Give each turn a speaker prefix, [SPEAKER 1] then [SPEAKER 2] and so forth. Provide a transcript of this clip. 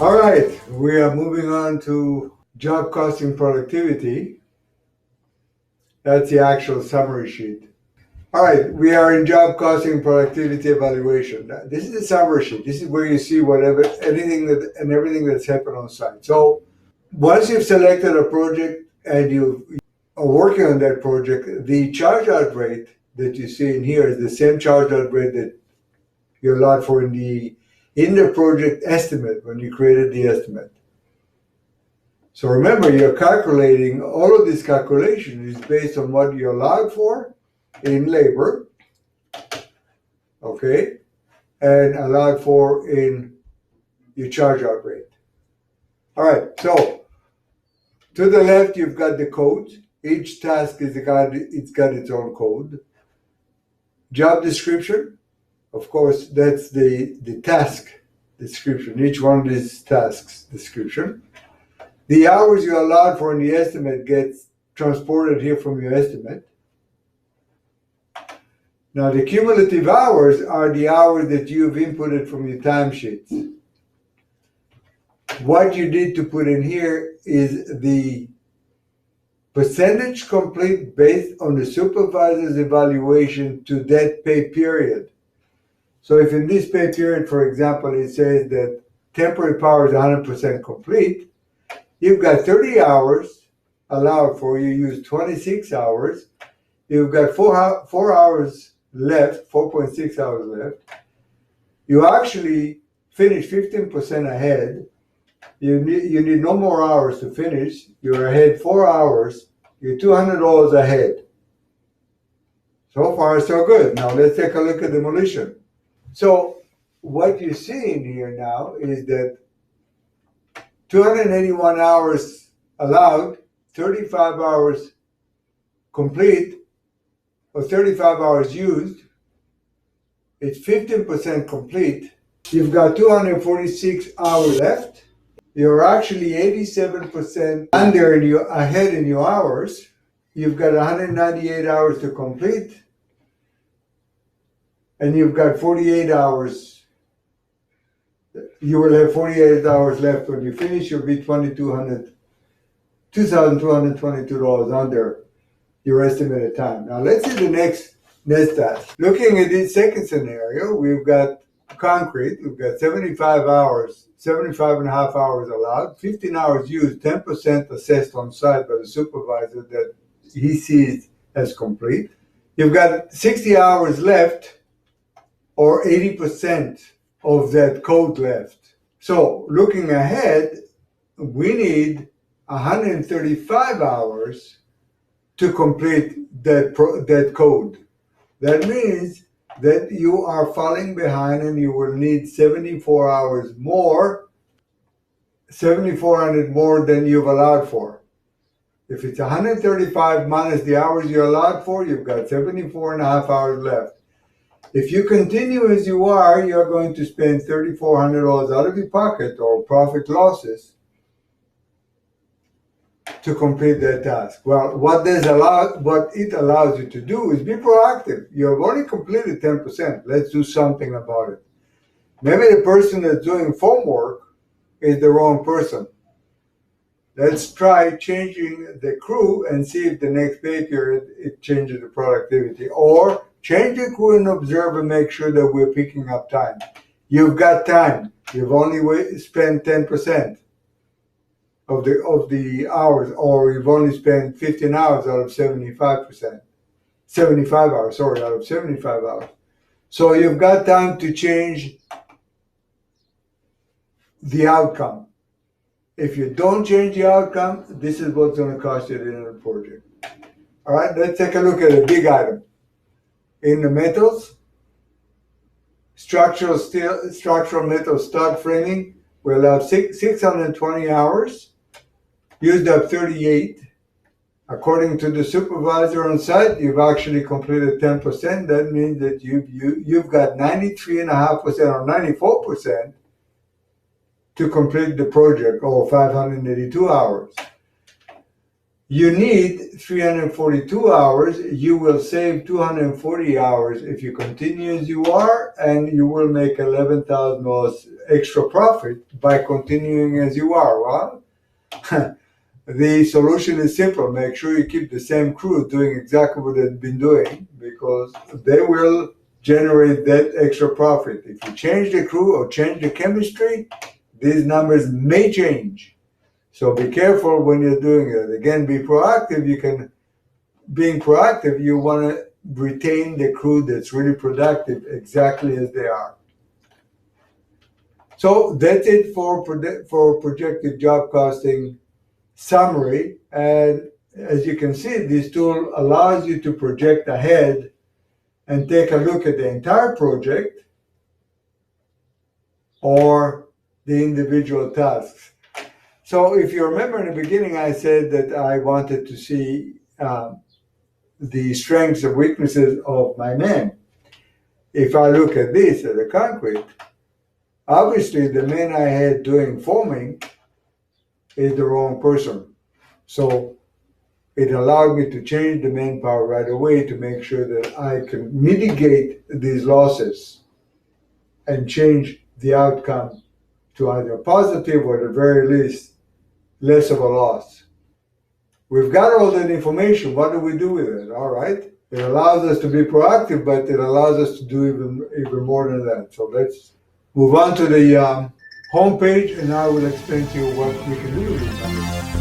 [SPEAKER 1] All right, we are moving on to job costing productivity. That's the actual summary sheet. All right, we are in job costing productivity evaluation. This is the summary sheet. This is where you see everything that's happened on site. So once you've selected a project and you are working on that project, the charge out rate that you see in here is the same charge out rate that you're allowed for in the project estimate when you created the estimate. So remember, you're calculating, all of this calculation is based on what you're allowed for in labor, okay, and allowed for in your charge out rate. All right, so to the left, you've got the code. Each task it's got its own code. Job description, of course, that's the task description. Each one of these tasks description. The hours you're allowed for in the estimate gets transported here from your estimate. Now the cumulative hours are the hours that you've inputted from your timesheets. What you need to put in here is the percentage complete based on the supervisor's evaluation to that pay period. So if in this pay period, for example, it says that temporary power is 100% complete, you've got 30 hours allowed for, you use 26 hours, you've got 4 hours left, 4.6 hours left. You actually finish 15% ahead. You need no more hours to finish. You're ahead 4 hours. You're $200 ahead. So far, so good. Now let's take a look at the militia. So what you see in here now is that 281 hours allowed, 35 hours complete, or 35 hours used. It's 15% complete. You've got 246 hours left. You're actually 87% ahead in your hours. You've got 198 hours to complete. And you've got 48 hours. You will have 48 hours left. When you finish, you'll be $2,222 under your estimated time. Now let's see the next task. Looking at this second scenario, we've got concrete. We've got 75 hours, 75 and a half hours allowed, 15 hours used, 10% assessed on site by the supervisor that he sees as complete. You've got 60 hours left, or 80% of that code left. So looking ahead, we need 135 hours to complete that code. That means that you are falling behind and you will need 74 hours more, 7,400 more than you've allowed for. If it's 135 minus the hours you're allowed for, you've got 74 and a half hours left. If you continue as you are, you're going to spend $3,400 out of your pocket or profit losses to complete that task. Well, what it allows you to do is be proactive. You have only completed 10%. Let's do something about it. Maybe the person that's doing phone work is the wrong person. Let's try changing the crew and see if the next pay period it changes the productivity. Or change the crew and observe and make sure that we're picking up time. You've got time. You've only spent 10% of the hours, or you've only spent 15 hours out of 75%. 75 hours, sorry, out of 75 hours. So you've got time to change the outcome. If you don't change the outcome, this is what's going to cost you at the end of the project. All right, let's take a look at a big item. In the metals, structural metal stud framing, we'll have 620 hours, used up 38. According to the supervisor on site, you've actually completed 10%. That means that you've got 93.5% or 94% to complete the project, or 582 hours. You need 342 hours. You will save 240 hours if you continue as you are, and you will make $11,000 extra profit by continuing as you are. Well, the solution is simple. Make sure you keep the same crew doing exactly what they've been doing, because they will generate that extra profit. If you change the crew or change the chemistry, these numbers may change. So be careful when you're doing it. Again, be proactive. Being proactive, you want to retain the crew that's really productive exactly as they are. So that's it for projected job costing summary. And as you can see, this tool allows you to project ahead and take a look at the entire project or the individual tasks. So if you remember in the beginning, I said that I wanted to see the strengths and weaknesses of my man. If I look at this, at the concrete, obviously the man I had doing foaming is the wrong person. So it allowed me to change the manpower right away to make sure that I can mitigate these losses and change the outcome to either positive or at the very least less of a loss. We've got all that information. What do we do with it? All right. It allows us to be proactive, but it allows us to do even more than that. So let's move on to the home page, and I will explain to you what we can do with these numbers.